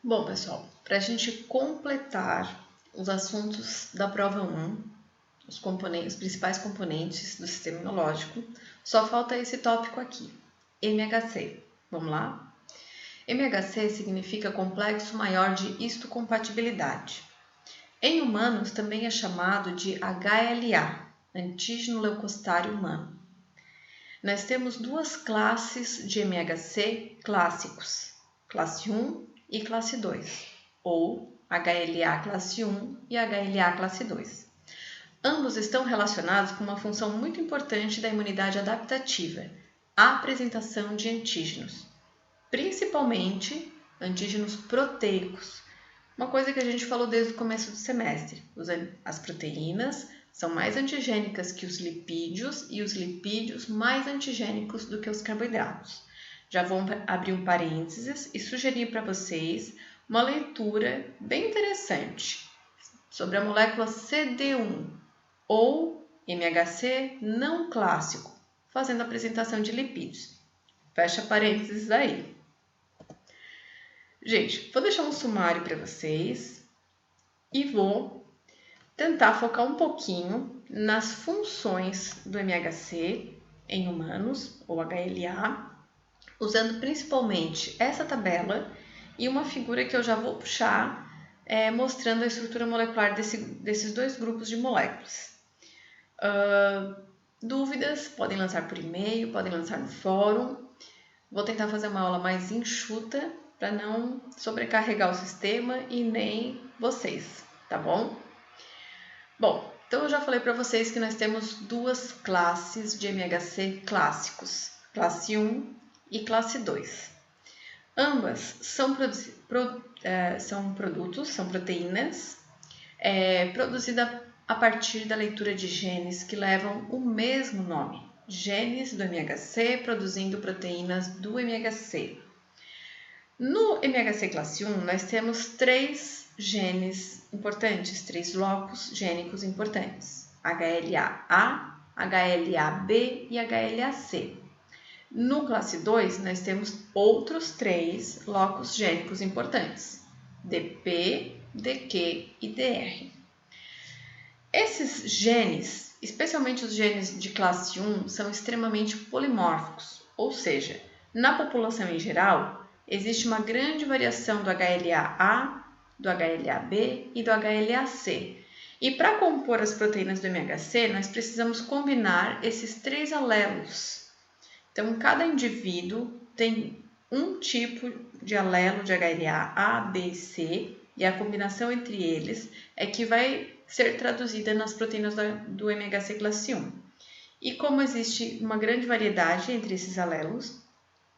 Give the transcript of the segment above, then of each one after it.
Bom, pessoal, para a gente completar os assuntos da prova 1, os principais componentes do sistema imunológico, só falta esse tópico aqui, MHC. Vamos lá? MHC significa complexo maior de histocompatibilidade. Em humanos também é chamado de HLA, antígeno leucocitário humano. Nós temos duas classes de MHC clássicos, classe 1 e classe 2, ou HLA classe 1 e HLA classe 2. Ambos estão relacionados com uma função muito importante da imunidade adaptativa, a apresentação de antígenos, principalmente antígenos proteicos, uma coisa que a gente falou desde o começo do semestre. As proteínas são mais antigênicas que os lipídios e os lipídios mais antigênicos do que os carboidratos. Já vou abrir um parênteses e sugerir para vocês uma leitura bem interessante sobre a molécula CD1 ou MHC não clássico, fazendo a apresentação de lipídios. Fecha parênteses aí. Gente, vou deixar um sumário para vocês e vou tentar focar um pouquinho nas funções do MHC em humanos, ou HLA, usando principalmente essa tabela e uma figura que eu já vou puxar, mostrando a estrutura molecular desses dois grupos de moléculas. Dúvidas podem lançar por e-mail, podem lançar no fórum. Vou tentar fazer uma aula mais enxuta para não sobrecarregar o sistema e nem vocês, tá bom? Bom, então eu já falei para vocês que nós temos duas classes de MHC clássicos, classe 1 e classe 2. Ambas são proteínas produzidas a partir da leitura de genes que levam o mesmo nome, genes do MHC produzindo proteínas do MHC. No MHC classe 1, nós temos três genes importantes, três locos gênicos importantes, HLA-A, HLA-B e HLA-C. No classe 2, nós temos outros três locos gênicos importantes, DP, DQ e DR. Esses genes, especialmente os genes de classe 1, são extremamente polimórficos, ou seja, na população em geral, existe uma grande variação do HLA-A, do HLA-B e do HLA-C. E para compor as proteínas do MHC, nós precisamos combinar esses três alelos. Então, cada indivíduo tem um tipo de alelo de HLA-A, B e C, e a combinação entre eles é que vai ser traduzida nas proteínas do MHC classe 1. E como existe uma grande variedade entre esses alelos,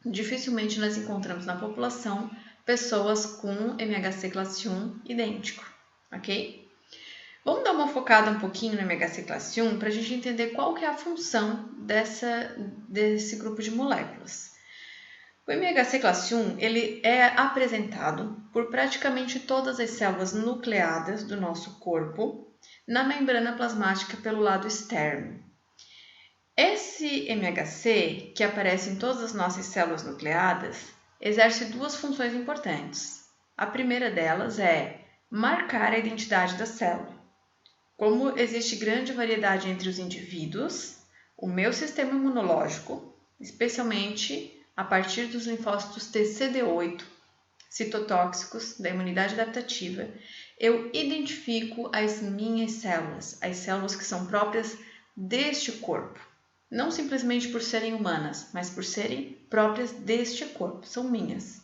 dificilmente nós encontramos na população pessoas com MHC classe 1 idêntico, ok? Vamos dar uma focada um pouquinho no MHC classe 1 para a gente entender qual que é a função desse grupo de moléculas. O MHC classe 1 ele é apresentado por praticamente todas as células nucleadas do nosso corpo na membrana plasmática pelo lado externo. Esse MHC, que aparece em todas as nossas células nucleadas, exerce duas funções importantes. A primeira delas é marcar a identidade da célula. Como existe grande variedade entre os indivíduos, o meu sistema imunológico, especialmente a partir dos linfócitos TCD8, citotóxicos da imunidade adaptativa, eu identifico as minhas células, as células que são próprias deste corpo. Não simplesmente por serem humanas, mas por serem próprias deste corpo, são minhas.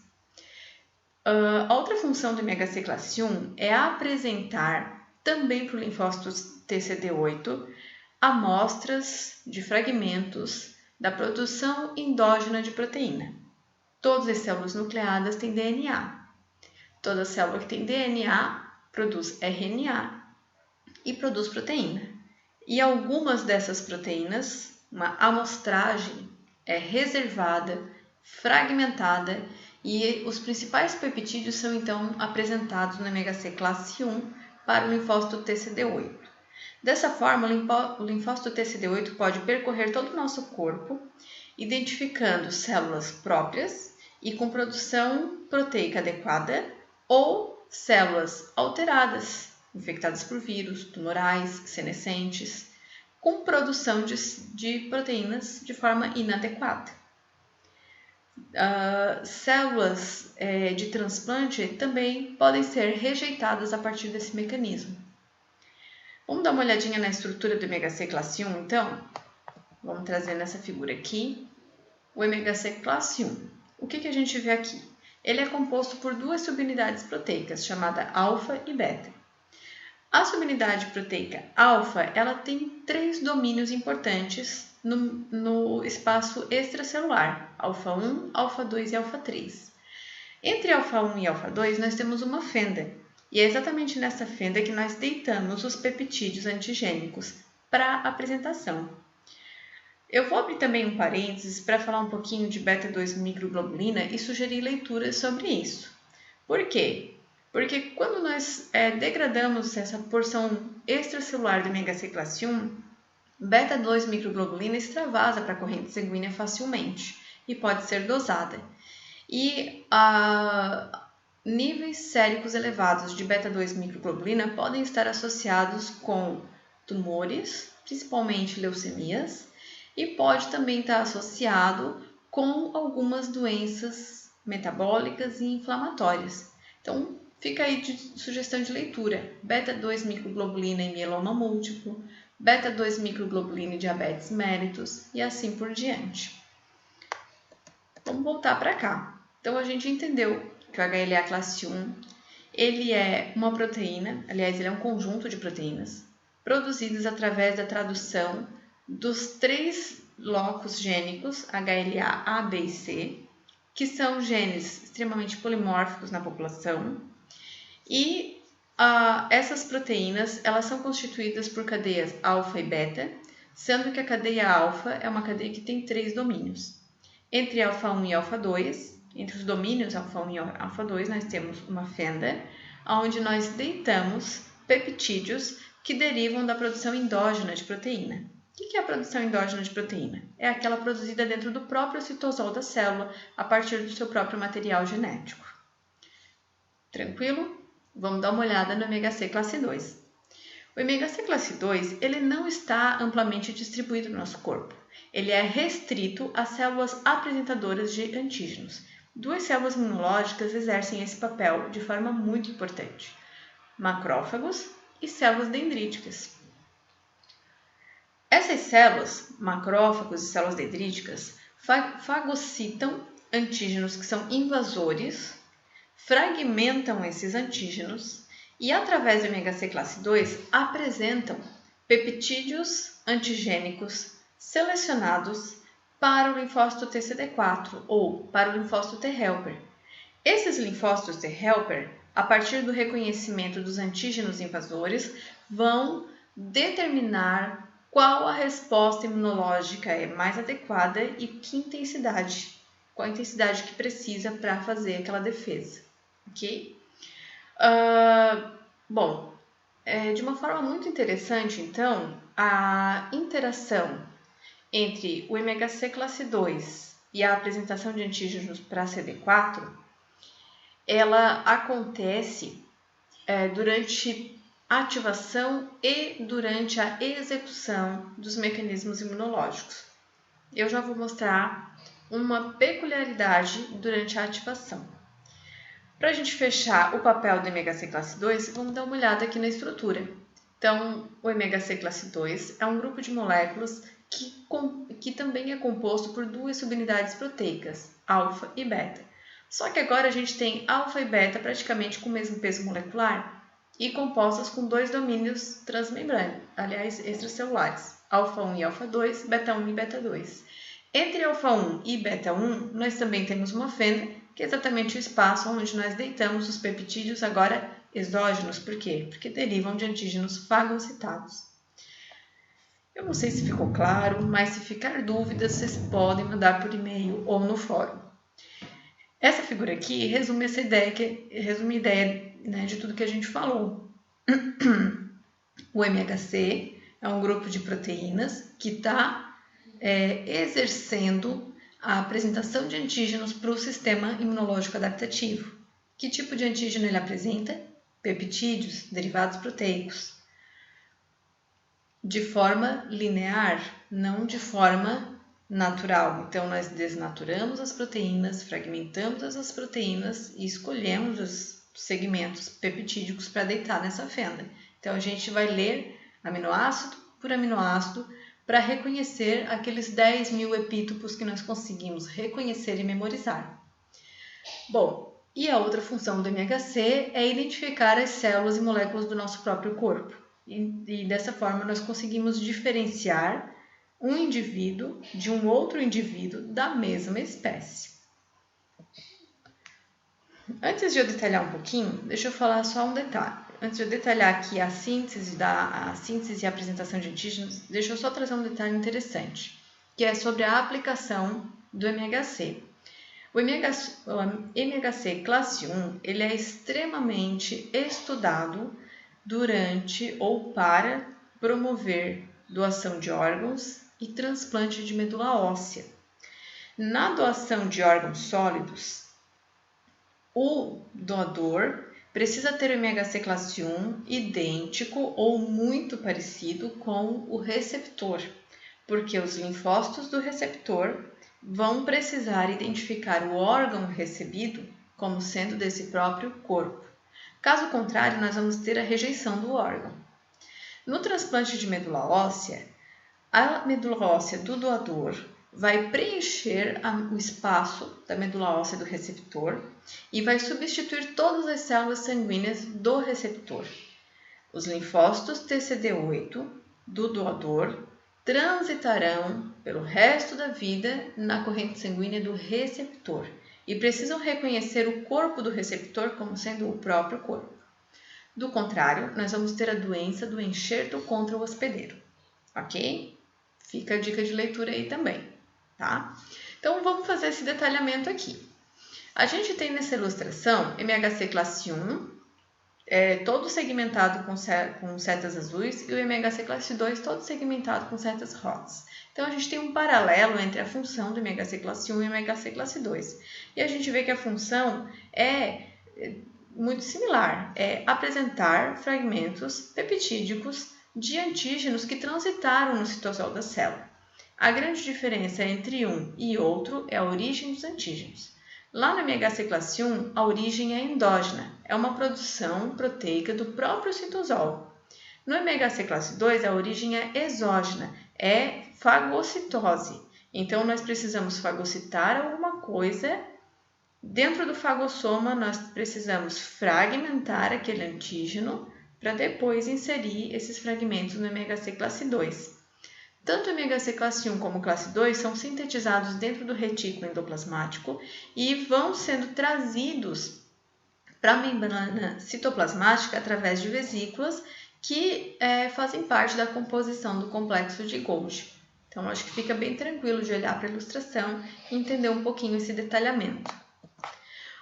A outra função do MHC classe 1 é apresentar também para o linfócito TCD8 amostras de fragmentos da produção endógena de proteína. Todas as células nucleadas têm DNA. Toda célula que tem DNA produz RNA e produz proteína. E algumas dessas proteínas, uma amostragem é reservada, fragmentada e os principais peptídeos são então apresentados no MHC classe 1 para o linfócito TCD8. Dessa forma, o linfócito TCD8 pode percorrer todo o nosso corpo, identificando células próprias e com produção proteica adequada ou células alteradas, infectadas por vírus, tumorais, senescentes, com produção de proteínas de forma inadequada. Células de transplante também podem ser rejeitadas a partir desse mecanismo. Vamos dar uma olhadinha na estrutura do ômega C classe 1, então? Vamos trazer nessa figura aqui o ômega C classe 1. O que a gente vê aqui? Ele é composto por duas subunidades proteicas, chamada alfa e beta. A subunidade proteica alfa, ela tem 3 domínios importantes no espaço extracelular, alfa 1, alfa 2 e alfa 3. Entre alfa 1 e alfa 2, nós temos uma fenda, e é exatamente nessa fenda que nós deitamos os peptídeos antigênicos para apresentação. Eu vou abrir também um parênteses para falar um pouquinho de beta-2 microglobulina e sugerir leituras sobre isso. Por quê? Porque quando nós degradamos essa porção extracelular do ômega C classe 1, beta-2 microglobulina extravasa para a corrente sanguínea facilmente e pode ser dosada. E níveis séricos elevados de beta-2 microglobulina podem estar associados com tumores, principalmente leucemias, e pode também estar associado com algumas doenças metabólicas e inflamatórias. Então, fica aí de sugestão de leitura: beta-2 microglobulina em mieloma múltiplo, beta-2 microglobulina em diabetes mellitus e assim por diante. Vamos voltar para cá. Então, a gente entendeu que o HLA classe 1 ele é uma proteína, aliás, ele é um conjunto de proteínas produzidas através da tradução dos 3 locos gênicos HLA A, B e C, que são genes extremamente polimórficos na população, e essas proteínas elas são constituídas por cadeias alfa e beta, sendo que a cadeia alfa é uma cadeia que tem 3 domínios. Entre alfa 1 e alfa 2, entre os domínios alfa 1 e alfa 2, nós temos uma fenda, onde nós deitamos peptídeos que derivam da produção endógena de proteína. O que é a produção endógena de proteína? É aquela produzida dentro do próprio citosol da célula, a partir do seu próprio material genético. Tranquilo? Vamos dar uma olhada no ômega C classe 2. O ômega C classe 2 ele não está amplamente distribuído no nosso corpo. Ele é restrito às células apresentadoras de antígenos. 2 células imunológicas exercem esse papel de forma muito importante: macrófagos e células dendríticas. Essas células, macrófagos e células dendríticas, fagocitam antígenos que são invasores, fragmentam esses antígenos e, através do ômega C classe 2, apresentam peptídeos antigênicos selecionados para o linfócito TCD4 ou para o linfócito T helper. Esses linfócitos T helper, a partir do reconhecimento dos antígenos invasores, vão determinar qual a resposta imunológica é mais adequada e qual a intensidade que precisa para fazer aquela defesa, ok? De uma forma muito interessante, então, a interação entre o ômega C classe 2 e a apresentação de antígenos para CD4, ela acontece durante a ativação e durante a execução dos mecanismos imunológicos. Eu já vou mostrar uma peculiaridade durante a ativação. Para a gente fechar o papel do ômega C classe 2, vamos dar uma olhada aqui na estrutura. Então, o ômega C classe 2 é um grupo de moléculas que também é composto por 2 subunidades proteicas, alfa e beta. Só que agora a gente tem alfa e beta praticamente com o mesmo peso molecular e compostas com 2 domínios transmembrana, aliás, extracelulares, alfa 1 e alfa 2, beta 1 e beta 2. Entre alfa 1 e beta 1, nós também temos uma fenda, que é exatamente o espaço onde nós deitamos os peptídeos agora exógenos. Por quê? Porque derivam de antígenos fagocitados. Eu não sei se ficou claro, mas se ficar dúvidas, vocês podem mandar por e-mail ou no fórum. Essa figura aqui resume a ideia de tudo que a gente falou. O MHC é um grupo de proteínas que está exercendo a apresentação de antígenos para o sistema imunológico adaptativo. Que tipo de antígeno ele apresenta? Peptídeos, derivados proteicos. De forma linear, não de forma natural. Então, nós desnaturamos as proteínas, fragmentamos as proteínas e escolhemos os segmentos peptídicos para deitar nessa fenda. Então, a gente vai ler aminoácido por aminoácido para reconhecer aqueles 10.000 epítopos que nós conseguimos reconhecer e memorizar. Bom, e a outra função do MHC é identificar as células e moléculas do nosso próprio corpo. E dessa forma nós conseguimos diferenciar um indivíduo de um outro indivíduo da mesma espécie. Antes de eu detalhar um pouquinho, deixa eu falar só um detalhe. Antes de eu detalhar aqui a síntese e a apresentação de antígenos, deixa eu só trazer um detalhe interessante, que é sobre a aplicação do MHC. O MHC classe 1 ele é extremamente estudado durante ou para promover doação de órgãos e transplante de medula óssea. Na doação de órgãos sólidos, o doador precisa ter o MHC classe 1 idêntico ou muito parecido com o receptor, porque os linfócitos do receptor vão precisar identificar o órgão recebido como sendo desse próprio corpo. Caso contrário, nós vamos ter a rejeição do órgão. No transplante de medula óssea, a medula óssea do doador vai preencher o espaço da medula óssea do receptor e vai substituir todas as células sanguíneas do receptor. Os linfócitos TCD8 do doador transitarão pelo resto da vida na corrente sanguínea do receptor e precisam reconhecer o corpo do receptor como sendo o próprio corpo. Do contrário, nós vamos ter a doença do enxerto contra o hospedeiro, ok? Fica a dica de leitura aí também, tá? Então, vamos fazer esse detalhamento aqui. A gente tem nessa ilustração MHC classe 1, todo segmentado com setas azuis, e o MHC classe 2 todo segmentado com setas rosas. Então, a gente tem um paralelo entre a função do MHC classe 1 e o MHC classe 2. E a gente vê que a função é muito similar, é apresentar fragmentos peptídicos de antígenos que transitaram no citosol da célula. A grande diferença entre um e outro é a origem dos antígenos. Lá no MHC classe 1, a origem é endógena, é uma produção proteica do próprio citosol. No MHC classe 2, a origem é exógena, é fagocitose. Então, nós precisamos fagocitar alguma coisa. Dentro do fagossoma, nós precisamos fragmentar aquele antígeno para depois inserir esses fragmentos no MHC classe 2. Tanto o MHC classe 1 como classe 2 são sintetizados dentro do retículo endoplasmático e vão sendo trazidos para a membrana citoplasmática através de vesículas que fazem parte da composição do complexo de Golgi. Então, acho que fica bem tranquilo de olhar para a ilustração e entender um pouquinho esse detalhamento.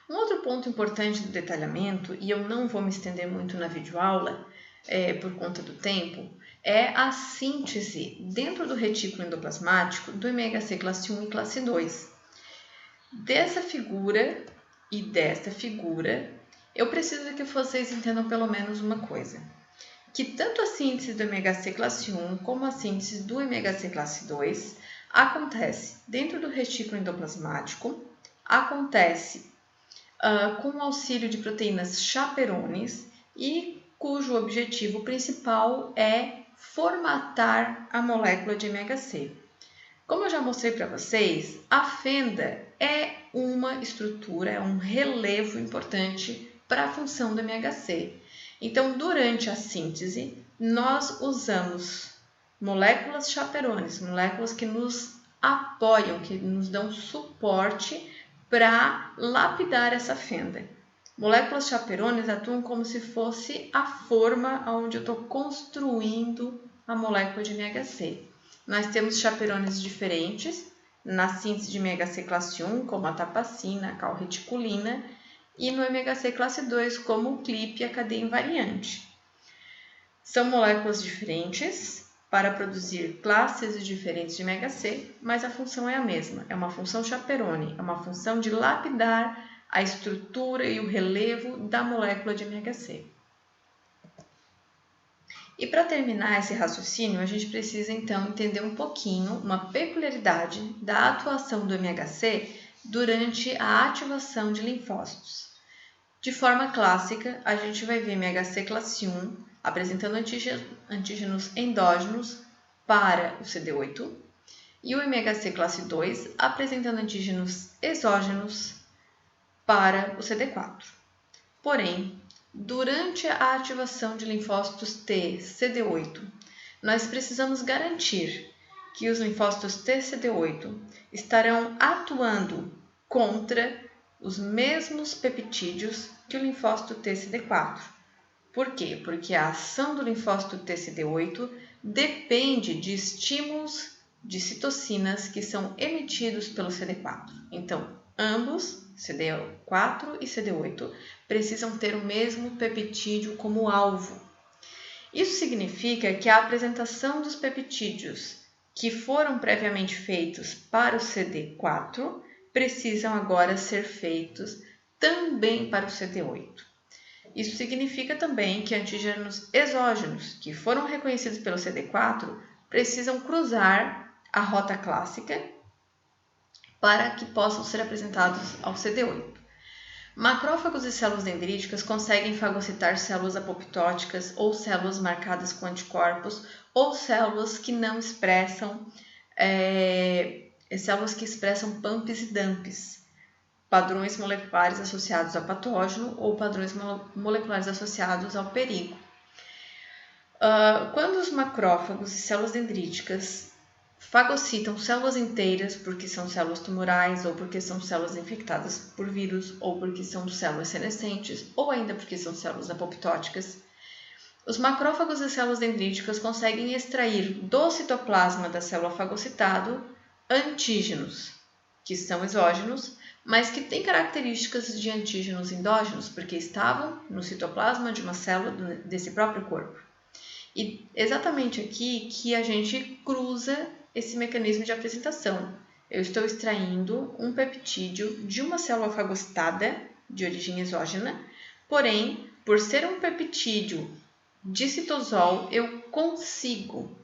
Um outro ponto importante do detalhamento, e eu não vou me estender muito na videoaula por conta do tempo, é a síntese dentro do retículo endoplasmático do MHC classe 1 e classe 2. Dessa figura e desta figura, eu preciso que vocês entendam pelo menos uma coisa. Que tanto a síntese do MHC classe 1 como a síntese do MHC classe 2 acontece dentro do retículo endoplasmático, acontece com o auxílio de proteínas chaperones e cujo objetivo principal é formatar a molécula de MHC. Como eu já mostrei para vocês, a fenda é uma estrutura, é um relevo importante para a função do MHC. Então, durante a síntese, nós usamos moléculas chaperones, moléculas que nos apoiam, que nos dão suporte para lapidar essa fenda. Moléculas chaperones atuam como se fosse a forma onde eu estou construindo a molécula de MHC. Nós temos chaperones diferentes na síntese de MHC classe 1, como a tapacina, a calreticulina, e no MHC classe 2, como o clipe e a cadeia invariante. São moléculas diferentes para produzir classes diferentes de MHC, mas a função é a mesma. É uma função chaperone, é uma função de lapidar a estrutura e o relevo da molécula de MHC. E para terminar esse raciocínio, a gente precisa então entender um pouquinho uma peculiaridade da atuação do MHC durante a ativação de linfócitos. De forma clássica, a gente vai ver MHC classe 1 apresentando antígenos endógenos para o CD8 e o MHC classe 2 apresentando antígenos exógenos para o CD4. Porém, durante a ativação de linfócitos T CD8, nós precisamos garantir que os linfócitos T CD8 estarão atuando contra os mesmos peptídeos que o linfócito T CD4. Por quê? Porque a ação do linfócito T CD8 depende de estímulos de citocinas que são emitidos pelo CD4. Então, ambos, CD4 e CD8, precisam ter o mesmo peptídeo como alvo. Isso significa que a apresentação dos peptídeos que foram previamente feitos para o CD4 precisam agora ser feitos também para o CD8. Isso significa também que antígenos exógenos que foram reconhecidos pelo CD4 precisam cruzar a rota clássica para que possam ser apresentados ao CD8. Macrófagos e células dendríticas conseguem fagocitar células apoptóticas ou células marcadas com anticorpos ou células que não expressam, células que expressam PAMPs e DAMPs, padrões moleculares associados ao patógeno ou padrões moleculares associados ao perigo. Quando os macrófagos e células dendríticas fagocitam células inteiras porque são células tumorais ou porque são células infectadas por vírus ou porque são células senescentes ou ainda porque são células apoptóticas, os macrófagos e células dendríticas conseguem extrair do citoplasma da célula fagocitado antígenos, que são exógenos, mas que têm características de antígenos endógenos, porque estavam no citoplasma de uma célula desse próprio corpo. E exatamente aqui que a gente cruza esse mecanismo de apresentação. Eu estou extraindo um peptídeo de uma célula fagocitada de origem exógena, porém, por ser um peptídeo de citosol, eu consigo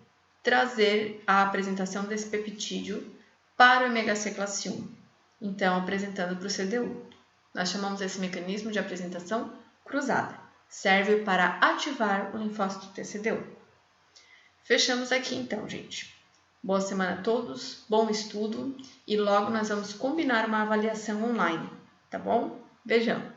trazer a apresentação desse peptídeo para o MHC classe 1, então apresentando para o CD8. Nós chamamos esse mecanismo de apresentação cruzada. Serve para ativar o linfócito TCD8. Fechamos aqui então, gente. Boa semana a todos, bom estudo e logo nós vamos combinar uma avaliação online, tá bom? Beijão!